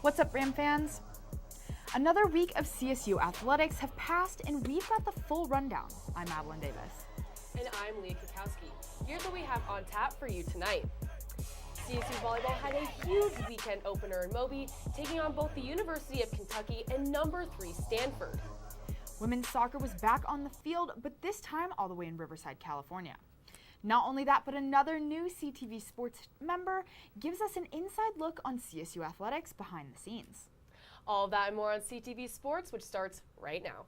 What's up, Ram fans? Another week of CSU athletics have passed, and we've got the full rundown. I'm Madeline Davis. And I'm Leah Cackowski. Here's what we have on tap for you tonight. CSU Volleyball had a huge weekend opener in Moby, taking on both the University of Kentucky and number 3 Stanford. Women's soccer was back on the field, but this time all the way in Riverside, California. Not only that, but another new CTV Sports member gives us an inside look on CSU athletics behind the scenes. All of that and more on CTV Sports, which starts right now.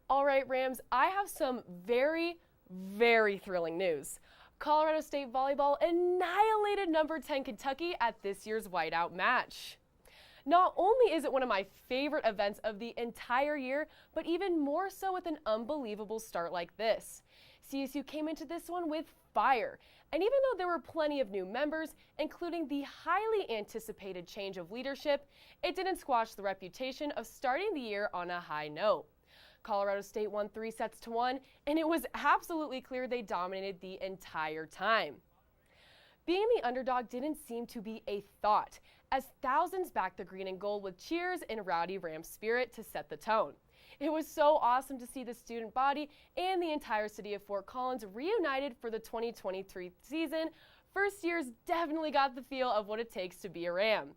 All right, Rams, I have some very, very thrilling news. Colorado State Volleyball annihilated number 10 Kentucky at this year's whiteout match. Not only is it one of my favorite events of the entire year, but even more so with an unbelievable start like this. CSU came into this one with fire, and even though there were plenty of new members, including the highly anticipated change of leadership, it didn't squash the reputation of starting the year on a high note. Colorado State won 3-1, and it was absolutely clear they dominated the entire time. Being the underdog didn't seem to be a thought, as thousands backed the green and gold with cheers and rowdy Ram spirit to set the tone. It was so awesome to see the student body and the entire city of Fort Collins reunited for the 2023 season. First years definitely got the feel of what it takes to be a Ram.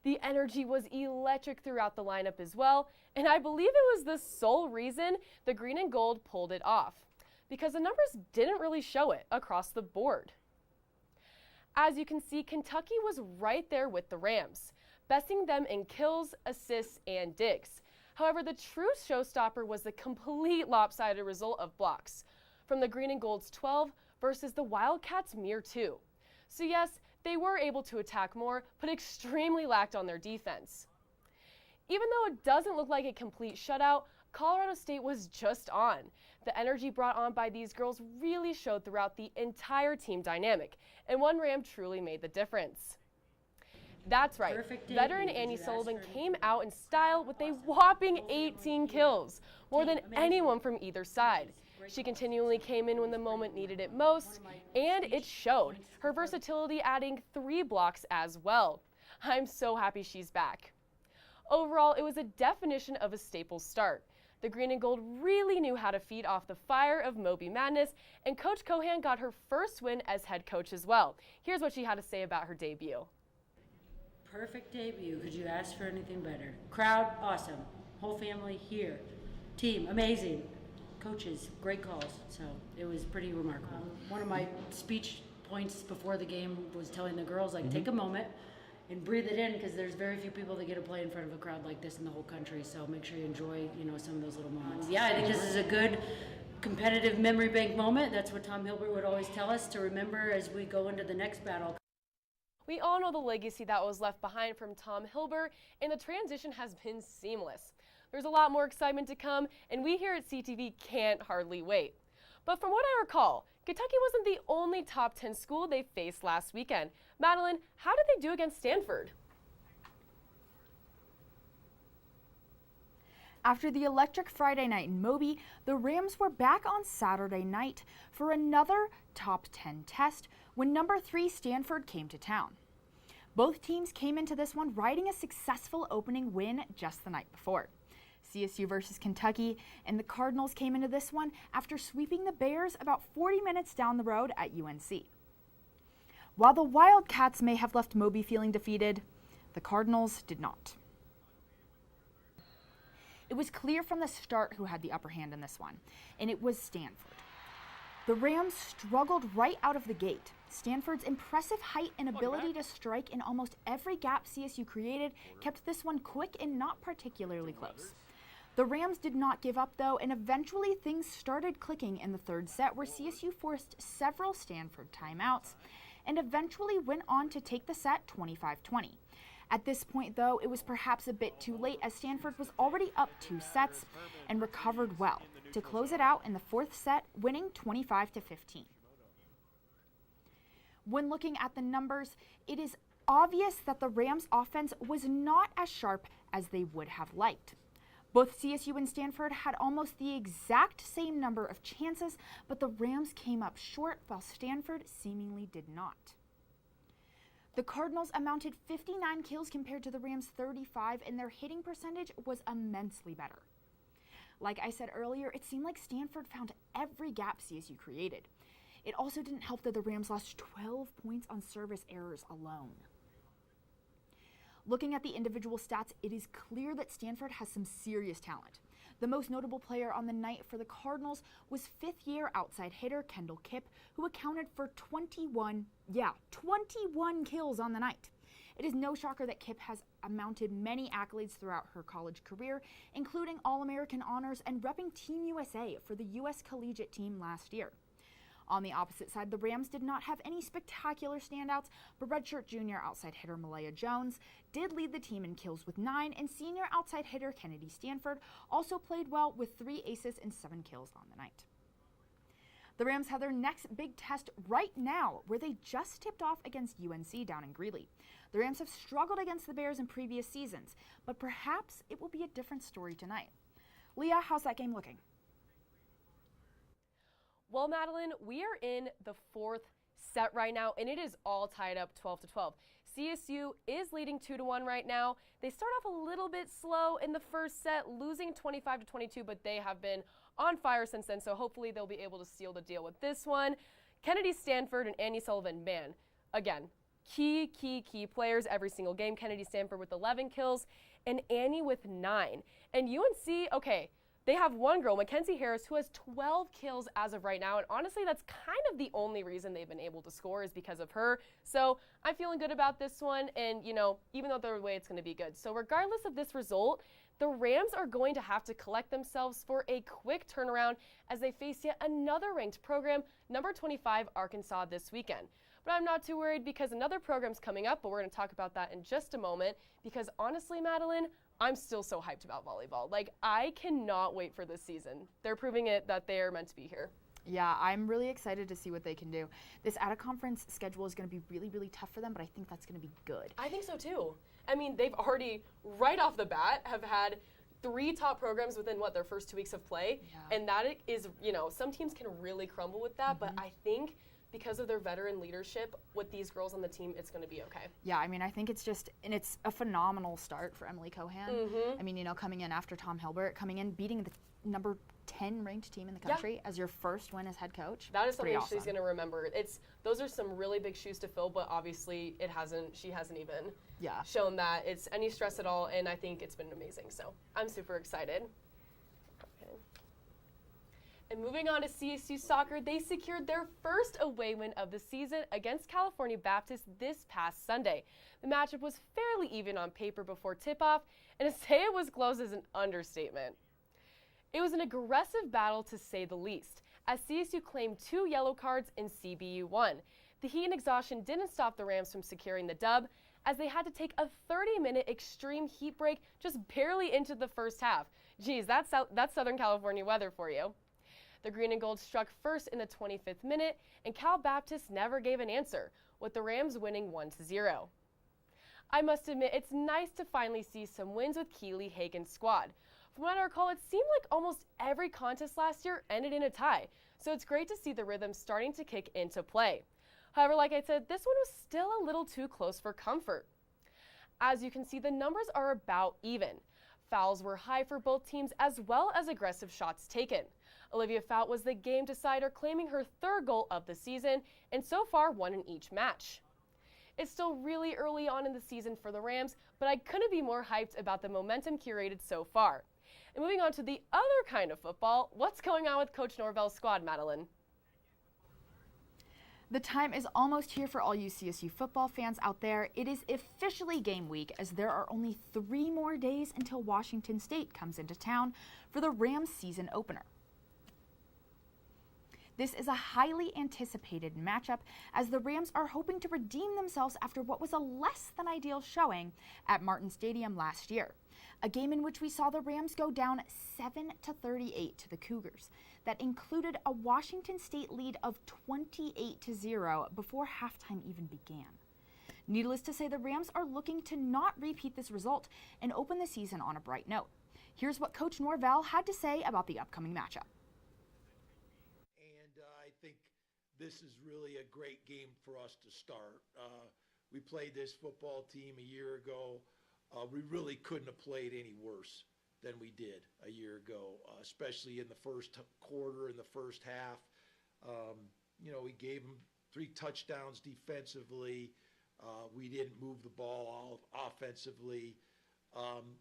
The energy was electric throughout the lineup as well, and I believe it was the sole reason the green and gold pulled it off, because the numbers didn't really show it across the board. As you can see, Kentucky was right there with the Rams, besting them in kills, assists, and digs. However, the true showstopper was the complete lopsided result of blocks, from the green and gold's 12 versus the Wildcats' mere 2. So yes, they were able to attack more, but extremely lacked on their defense. Even though it doesn't look like a complete shutout, Colorado State was just on. The energy brought on by these girls really showed throughout the entire team dynamic, and one Ram truly made the difference. That's right, veteran Annie Sullivan came out in style with a whopping 18 kills, more than anyone from either side. She continually came in when the moment needed it most, and it showed, her versatility adding 3 blocks as well. I'm so happy she's back. Overall, it was a definition of a staple start. The green and gold really knew how to feed off the fire of Moby Madness, and Coach Cohan got her first win as head coach as well. Here's what she had to say about her debut. Perfect debut. Could you ask for anything better? Crowd, awesome. Whole family here. Team, amazing. Coaches, great calls. So it was pretty remarkable. One of my speech points before the game was telling the girls, like, take a moment and breathe it in, because there's very few people that get to play in front of a crowd like this in the whole country. So make sure you enjoy, some of those little moments. Yeah, I think this is a good competitive memory bank moment. That's what Tom Hilbert would always tell us to remember as we go into the next battle. We all know the legacy that was left behind from Tom Hilbert, and the transition has been seamless. There's a lot more excitement to come, and we here at CTV can't hardly wait. But from what I recall, Kentucky wasn't the only top 10 school they faced last weekend. Madeline, how did they do against Stanford? After the electric Friday night in Moby, the Rams were back on Saturday night for another top 10 test when number 3 Stanford came to town. Both teams came into this one riding a successful opening win just the night before. CSU versus Kentucky, and the Cardinals came into this one after sweeping the Bears about 40 minutes down the road at UNC. While the Wildcats may have left Moby feeling defeated, the Cardinals did not. It was clear from the start who had the upper hand in this one, and it was Stanford. The Rams struggled right out of the gate. Stanford's impressive height and ability to strike in almost every gap CSU created kept this one quick and not particularly close. The Rams did not give up, though, and eventually things started clicking in the third set, where CSU forced several Stanford timeouts and eventually went on to take the set 25-20. At this point, though, it was perhaps a bit too late, as Stanford was already up 2 sets and recovered well to close it out in the 4th set, winning 25-15. When looking at the numbers, it is obvious that the Rams' offense was not as sharp as they would have liked. Both CSU and Stanford had almost the exact same number of chances, but the Rams came up short while Stanford seemingly did not. The Cardinals amounted 59 kills compared to the Rams' 35, and their hitting percentage was immensely better. Like I said earlier, it seemed like Stanford found every gap CSU created. It also didn't help that the Rams lost 12 points on service errors alone. Looking at the individual stats, it is clear that Stanford has some serious talent. The most notable player on the night for the Cardinals was fifth-year outside hitter Kendall Kipp, who accounted for 21 kills on the night. It is no shocker that Kipp has mounted many accolades throughout her college career, including All-American honors and repping Team USA for the U.S. collegiate team last year. On the opposite side, the Rams did not have any spectacular standouts, but redshirt junior outside hitter Malaya Jones did lead the team in kills with 9, and senior outside hitter Kennedy Stanford also played well with 3 aces and 7 kills on the night. The Rams have their next big test right now, where they just tipped off against UNC down in Greeley. The Rams have struggled against the Bears in previous seasons, but perhaps it will be a different story tonight. Leah, how's that game looking? Well, Madeline, we are in the 4th set right now, and it is all tied up 12-12. CSU is leading 2-1 right now. They start off a little bit slow in the first set, losing 25-22, but they have been on fire since then, so hopefully they'll be able to seal the deal with this one. Kennedy Stanford and Annie Sullivan, man, again, key players every single game. Kennedy Stanford with 11 kills and Annie with 9. And UNC, okay, they have one girl, Mackenzie Harris, who has 12 kills as of right now, and honestly, that's kind of the only reason they've been able to score is because of her. So I'm feeling good about this one, and, you know, even though they're away, it's going to be good. So regardless of this result, the Rams are going to have to collect themselves for a quick turnaround as they face yet another ranked program, number 25, Arkansas, this weekend. But I'm not too worried because another program's coming up, but we're going to talk about that in just a moment because honestly, Madeline, I'm still so hyped about volleyball. Like, I cannot wait for this season. They're proving it that they are meant to be here. Yeah, I'm really excited to see what they can do. This out-of-conference schedule is going to be really, really tough for them, but I think that's going to be good. I think so, too. I mean, they've already, right off the bat, have had 3 top programs within, their first 2 weeks of play. Yeah. And that is, some teams can really crumble with that, but I think because of their veteran leadership with these girls on the team, it's going to be okay. Yeah, I mean, I think it's a phenomenal start for Emily Cohan. I mean, coming in after Tom Hilbert, coming in, beating the number 10 ranked team in the country as your first win as head coach. That is something awesome. She's going to remember. Those are some really big shoes to fill, but obviously she hasn't even shown that it's any stress at all, and I think it's been amazing. So I'm super excited. And moving on to CSU soccer, they secured their first away win of the season against California Baptist this past Sunday. The matchup was fairly even on paper before tip-off, and to say it was close is an understatement. It was an aggressive battle to say the least, as CSU claimed 2 yellow cards in CBU1. The heat and exhaustion didn't stop the Rams from securing the dub, as they had to take a 30-minute extreme heat break just barely into the first half. Geez, that's Southern California weather for you. The green and gold struck first in the 25th minute, and Cal Baptist never gave an answer, with the Rams winning 1-0. I must admit, it's nice to finally see some wins with Keely Hagen's squad. From what I recall, it seemed like almost every contest last year ended in a tie, so it's great to see the rhythm starting to kick into play. However, like I said, this one was still a little too close for comfort. As you can see, the numbers are about even. Fouls were high for both teams as well as aggressive shots taken. Olivia Fout was the game decider, claiming her 3rd goal of the season, and so far 1 in each match. It's still really early on in the season for the Rams, but I couldn't be more hyped about the momentum curated so far. And moving on to the other kind of football, what's going on with Coach Norvell's squad, Madeline? The time is almost here for all you CSU football fans out there. It is officially game week, as there are only 3 more days until Washington State comes into town for the Rams season opener. This is a highly anticipated matchup, as the Rams are hoping to redeem themselves after what was a less than ideal showing at Martin Stadium last year. A game in which we saw the Rams go down 7-38 to the Cougars. That included a Washington State lead of 28-0 before halftime even began. Needless to say, the Rams are looking to not repeat this result and open the season on a bright note. Here's what Coach Norvell had to say about the upcoming matchup. And I think this is really a great game for us to start. We played this football team a year ago. We really couldn't have played any worse than we did a year ago, especially in the first quarter, in the first half. We gave them 3 touchdowns defensively. We didn't move the ball offensively.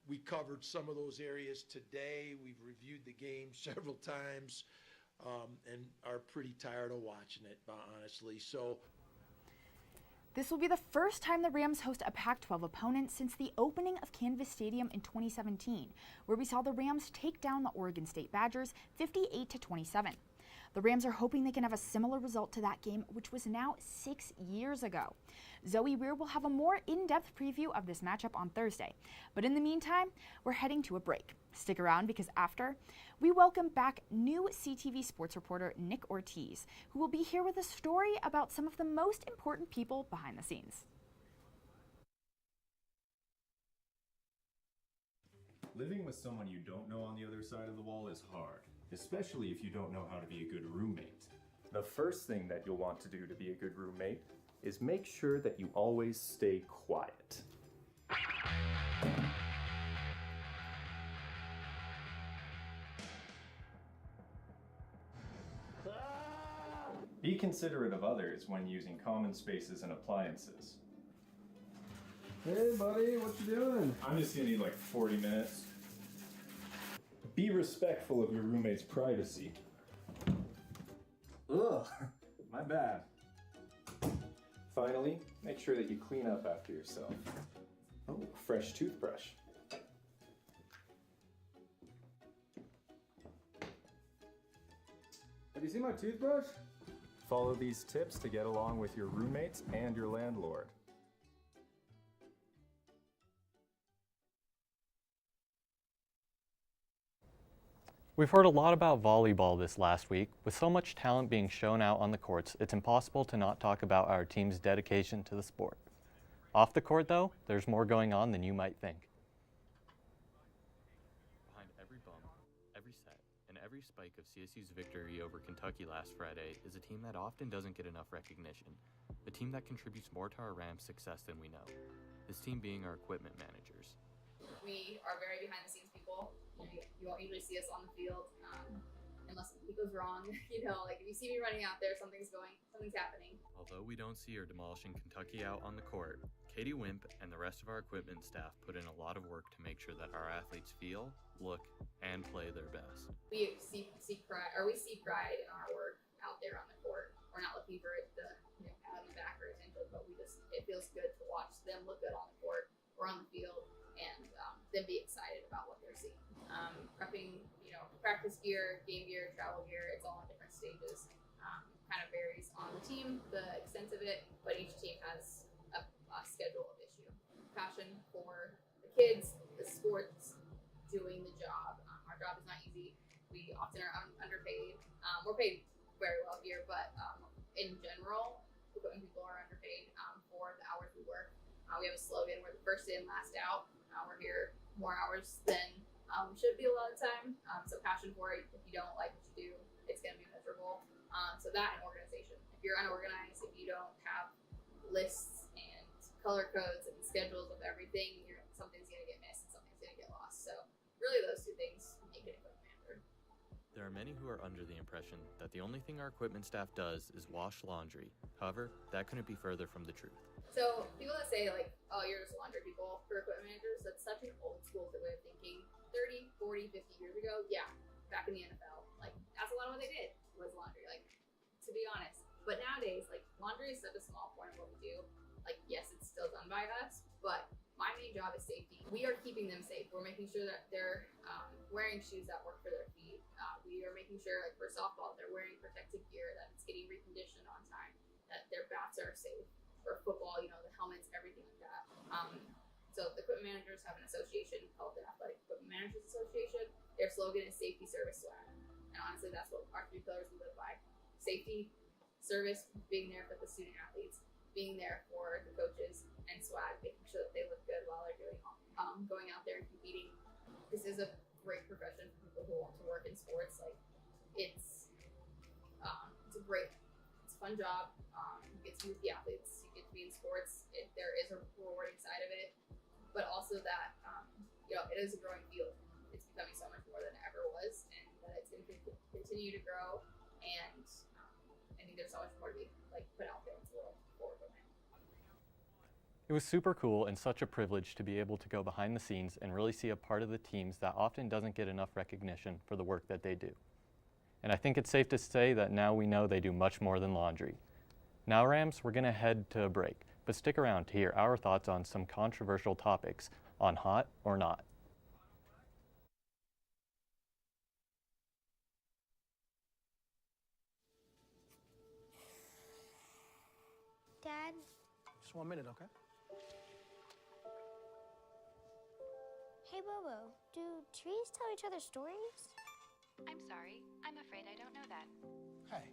We covered some of those areas today. We've reviewed the game several times and are pretty tired of watching it, honestly. This will be the first time the Rams host a Pac-12 opponent since the opening of Canvas Stadium in 2017, where we saw the Rams take down the Oregon State Badgers 58-27. The Rams are hoping they can have a similar result to that game, which was now 6 years ago. Zoe Weir will have a more in-depth preview of this matchup on Thursday. But in the meantime, we're heading to a break. Stick around because after, we welcome back new CTV Sports reporter Nick Ortiz, who will be here with a story about some of the most important people behind the scenes. Living with someone you don't know on the other side of the wall is hard, especially if you don't know how to be a good roommate. The first thing that you'll want to do to be a good roommate is make sure that you always stay quiet. Be considerate of others when using common spaces and appliances. Hey buddy, what you doing? I'm just gonna need like 40 minutes. Be respectful of your roommate's privacy. Ugh, my bad. Finally, make sure that you clean up after yourself. Oh, fresh toothbrush. Have you seen my toothbrush? Follow these tips to get along with your roommates and your landlord. We've heard a lot about volleyball this last week. With so much talent being shown out on the courts, it's impossible to not talk about our team's dedication to the sport. Off the court, though, there's more going on than you might think. Behind every bump, every set, and every spike of CSU's victory over Kentucky last Friday is a team that often doesn't get enough recognition. A team that contributes more to our Rams' success than we know. This team being our equipment managers. We are very behind-the-scenes people. You won't usually see us on the field unless something goes wrong. Like if you see me running out there, something's happening. Although we don't see her demolishing Kentucky out on the court, Katie Wimp and the rest of our equipment staff put in a lot of work to make sure that our athletes feel, look, and play their best. We see pride in our work out there on the court. We're not looking for it to pat on the back or attention, but it feels good to watch them look good on the court or on the field and then be excited about what they're seeing. Prepping, practice gear, game gear, travel gear, it's all in different stages. Kind of varies on the team, the extent of it, but each team has a schedule of issue. Passion for the kids, the sports, doing the job. Our job is not easy. We often are underpaid. We're paid very well here, but in general, equipment people are underpaid for the hours we work. We have a slogan, we're the first in, last out. We're here more hours than we should be a lot of the time. So passion for it. If you don't like what you do, it's going to be miserable. So that and organization. If you're unorganized, if you don't have lists and color codes and schedules of everything, something's going to get missed and something's going to get lost. So really those two things make it equipment manager. There are many who are under the impression that the only thing our equipment staff does is wash laundry. However, that couldn't be further from the truth. So people that say oh, you're just laundry people for equipment managers, that's such an old school way of thinking. 30, 40, 50 years ago, yeah, back in the NFL, that's a lot of what they did was laundry, to be honest. But nowadays, laundry is such a small part of what we do. Yes, it's still done by us, but my main job is safety. We are keeping them safe. We're making sure that they're wearing shoes that work for their feet. We are making sure, for softball, they're wearing protective gear, that it's getting reconditioned on time, that their bats are safe. For football, the helmets, everything like that. So the equipment managers have an association called the Athletic Equipment Managers Association. Their slogan is safety, service, swag. And honestly, that's what our 3 pillars we live by. Safety, service, being there for the student athletes, being there for the coaches, and swag, making sure that they look good while they're doing going out there and competing. This is a great profession for people who want to work in sports. Like it's a fun job. You get to meet the athletes, you get to be in sports. There is a rewarding side of it, but also that it is a growing field. It's becoming so much more than it ever was, and that it's going to continue to grow. And I think there's so much more to be put out there into the world forward from it. It was super cool and such a privilege to be able to go behind the scenes and really see a part of the teams that often doesn't get enough recognition for the work that they do. And I think it's safe to say that now we know they do much more than laundry. Now, Rams, we're going to head to a break, but stick around to hear our thoughts on some controversial topics on Hot or Not. Dad? Just 1 minute, okay? Hey, Bobo, do trees tell each other stories? I'm sorry. I'm afraid I don't know that. Hey,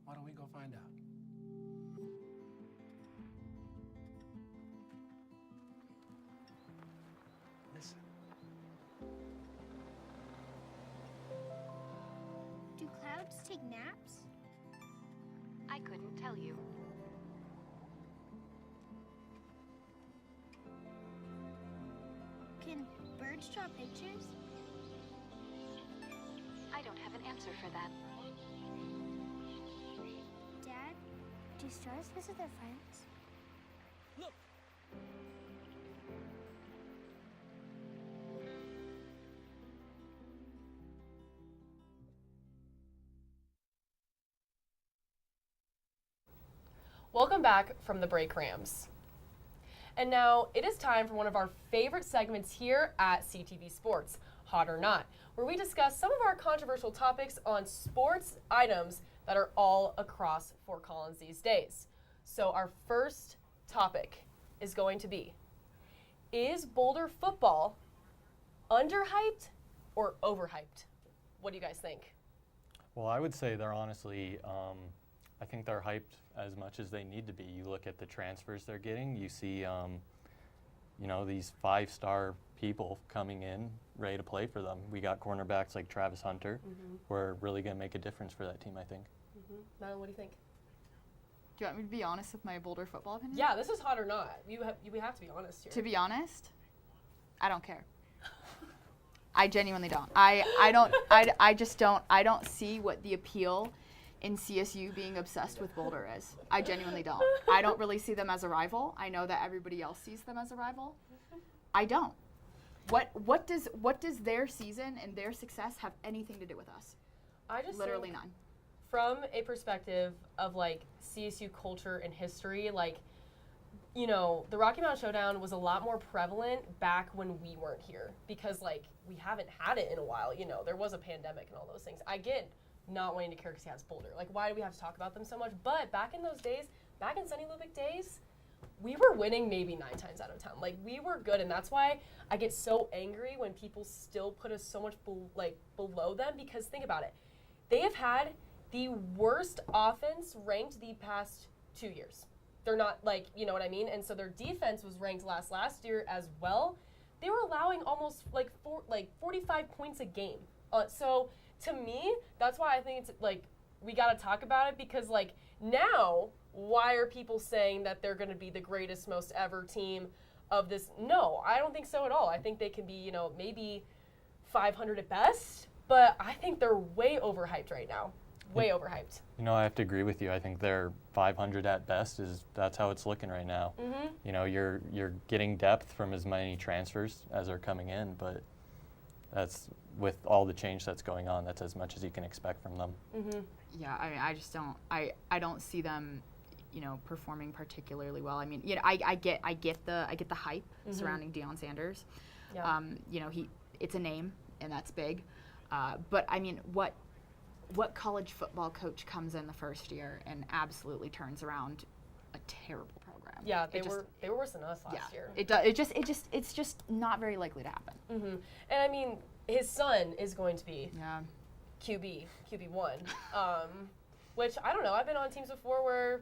why don't we go find out? Listen. Do clouds take naps? I couldn't tell you. Can birds draw pictures? I don't have an answer for that. Dad, do stars visit their friends? Look! Welcome back from the break, Rams. And now it is time for one of our favorite segments here at CTV Sports, Hot or Not, where we discuss some of our controversial topics on sports items that are all across Fort Collins these days. So our first topic is going to be, is Boulder football underhyped or overhyped? What do you guys think? Well, I would say they're honestly, I think they're hyped as much as they need to be. You look at the transfers they're getting, you see, these 5-star people coming in ready to play for them. We got cornerbacks like Travis Hunter, who are really going to make a difference for that team, I think. Madeline, what do you think? Do you want me to be honest with my Boulder football opinion? Yeah, this is hot or not. We have to be honest here. To be honest, I don't care. I genuinely don't. I just don't. I don't see what the appeal in CSU being obsessed with Boulder is. I genuinely don't. I don't really see them as a rival. I know that everybody else sees them as a rival. I don't. What does their season and their success have anything to do with us? I just literally none. From a perspective of CSU culture and history, the Rocky Mountain Showdown was a lot more prevalent back when we weren't here because we haven't had it in a while. There was a pandemic and all those things. I get not wanting to care because he has Boulder. Why do we have to talk about them so much? But back in those days, back in Sunny Lubick days, we were winning maybe 9 times out of 10. We were good, and that's why I get so angry when people still put us so much below them, because think about it. They have had the worst offense ranked the past 2 years. They're not you know what I mean? And so their defense was ranked last year as well. They were allowing almost 45 points a game. So to me, that's why I think it's we got to talk about it, because now, why are people saying that they're going to be the greatest, most ever team of this? No, I don't think so at all. I think they can be, maybe 500 at best, but I think they're way overhyped right now. Way overhyped. I have to agree with you. I think they're 500 at best. That's how it's looking right now. You're getting depth from as many transfers as are coming in, but that's with all the change that's going on. That's as much as you can expect from them. Yeah, I mean, I just don't. I don't see them, performing particularly well. I mean, I get the hype surrounding Deion Sanders. Yeah. It's a name, and that's big. But I mean, what college football coach comes in the first year and absolutely turns around a terrible program? Yeah, they were worse than us last year. It's just not very likely to happen. And I mean, his son is going to be QB1, which I don't know. I've been on teams before where,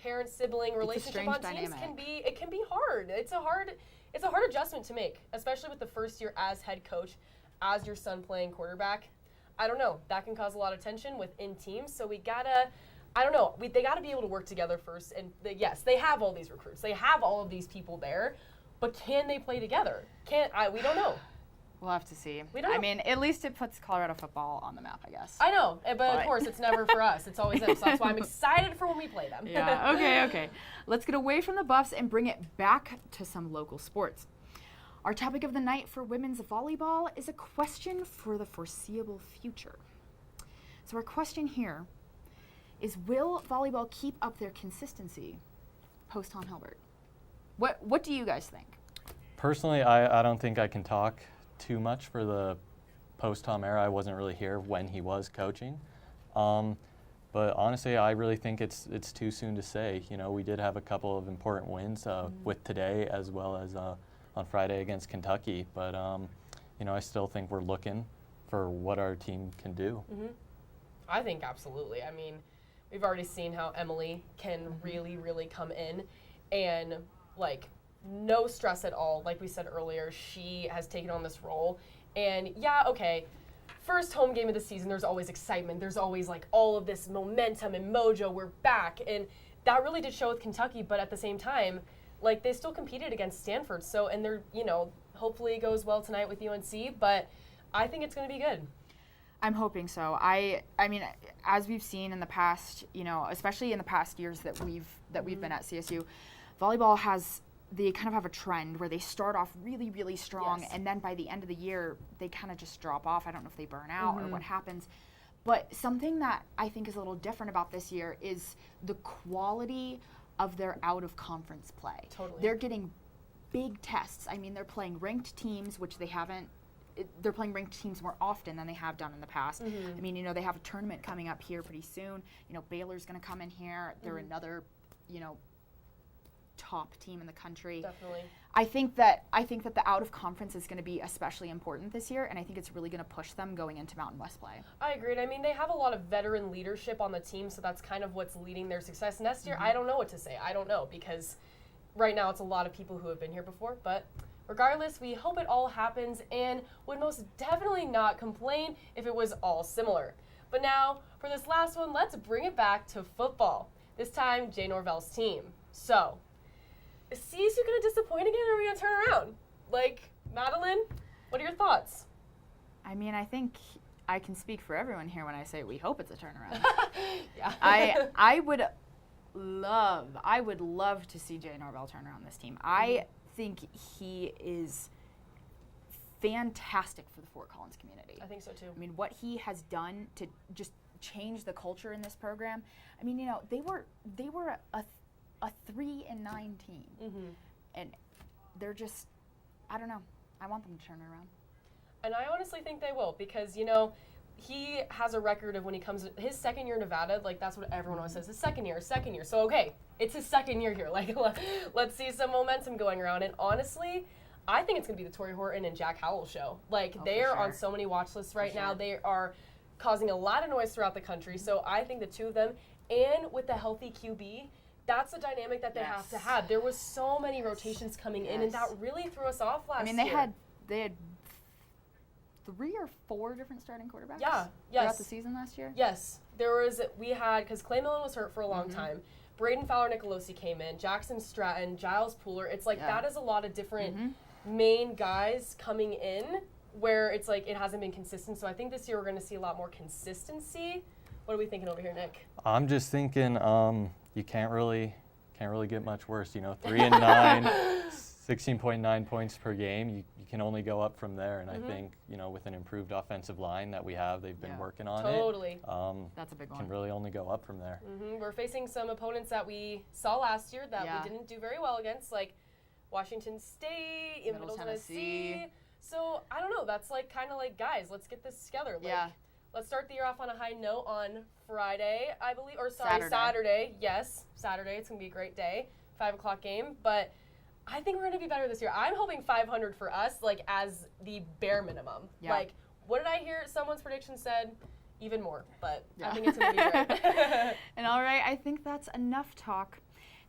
parent-sibling relationship on teams can be hard. It's a hard adjustment to make, especially with the first year as head coach, as your son playing quarterback. I don't know. That can cause a lot of tension within teams. So we gotta, they gotta be able to work together first. And yes, they have all these recruits. They have all of these people there, but can they play together? We don't know. We'll have to see. We don't know. I mean, at least it puts Colorado football on the map, I guess. I know, but of course, it's never for us. It's always them. So that's why I'm excited for when we play them. Yeah, okay. Let's get away from the Buffs and bring it back to some local sports. Our topic of the night for women's volleyball is a question for the foreseeable future. So our question here is, will volleyball keep up their consistency post Tom Hilbert? What do you guys think? Personally, I don't think I can talk too much for the post-Tom era. I wasn't really here when he was coaching. But honestly, I really think it's too soon to say. You know, we did have a couple of important wins with today as well as on Friday against Kentucky. But, you know, I still think we're looking for what our team can do. Mm-hmm. I think absolutely. I mean, we've already seen how Emily can really, really come in and, like, no stress at all. Like we said earlier, she has taken on this role. And yeah, okay, first home game of the season, there's always excitement. There's always like all of this momentum and mojo. We're back. And that really did show with Kentucky. But at the same time, like they still competed against Stanford. So, and they're, you know, hopefully it goes well tonight with UNC. But I think it's going to be good. I'm hoping so. I mean, as we've seen in the past, you know, especially in the past years that we've been at CSU, volleyball they kind of have a trend where they start off really, really strong, and then by the end of the year, they kind of just drop off. I don't know if they burn out or what happens. But something that I think is a little different about this year is the quality of their out-of-conference play. Totally. They're getting big tests. I mean, they're playing ranked teams, which they haven't. They're playing ranked teams more often than they have done in the past. I mean, you know, they have a tournament coming up here pretty soon. You know, Baylor's going to come in here. They're another, you know, top team in the country. Definitely. I think that the out of conference is going to be especially important this year, and I think it's really going to push them going into Mountain West play. I agree. I mean, they have a lot of veteran leadership on the team, so that's kind of what's leading their success. Next year, I don't know what to say. I don't know, because right now it's a lot of people who have been here before, but regardless, we hope it all happens and would most definitely not complain if it was all similar. But now, for this last one, let's bring it back to football. This time, Jay Norvell's team. So, is CSU going to disappoint again, or are we going to turn around? Like, Madeline, what are your thoughts? I mean, I think I can speak for everyone here when I say we hope it's a turnaround. Yeah. I would love to see Jay Norvell turn around this team. I think he is fantastic for the Fort Collins community. I think so too. I mean, what he has done to just change the culture in this program. I mean, you know, they were a 3-9 team, and they're just, I don't know. I want them to turn it around. And I honestly think they will, because, you know, he has a record of when he comes, his second year in Nevada, like that's what everyone always says, his second year. So, okay, it's his second year here. Like, let's see some momentum going around. And honestly, I think it's going to be the Torrey Horton and Jack Howell show. Like, they are on so many watch lists right now. They are causing a lot of noise throughout the country. So I think the two of them, and with the healthy QB, that's the dynamic that they have to have. There was so many rotations coming in, and that really threw us off last year. I mean, they had 3 or 4 different starting quarterbacks throughout the season last year? Yes. We had, because Clay Millen was hurt for a long time. Braden Fowler-Nicolosi came in, Jackson Stratton, Giles Pooler. It's like that is a lot of different main guys coming in where it's like it hasn't been consistent. So I think this year we're going to see a lot more consistency. What are we thinking over here, Nick? I'm just thinking you can't really get much worse. You know, 3-9, 16.9 points per game. You can only go up from there. And I think, you know, with an improved offensive line that we have, they've been working on it. That's a big one. Can really only go up from there. We're facing some opponents that we saw last year that we didn't do very well against, like Washington State, Middle Tennessee. So I don't know. That's like kind of like, guys, let's get this together. Like, let's start the year off on a high note on Friday, I believe, or Saturday. Yes, Saturday. It's going to be a great day, 5 o'clock game. But I think we're going to be better this year. I'm hoping 500 for us, like, as the bare minimum. Yeah. Like, what did I hear? Someone's prediction said even more. But I think it's going to be great. And all right, I think that's enough talk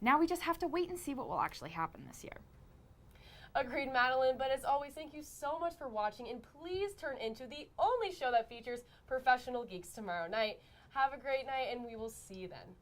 Now we just have to wait and see what will actually happen this year. Agreed, Madeline, but as always, thank you so much for watching, and please turn into the only show that features professional geeks tomorrow night. Have a great night, and we will see you then.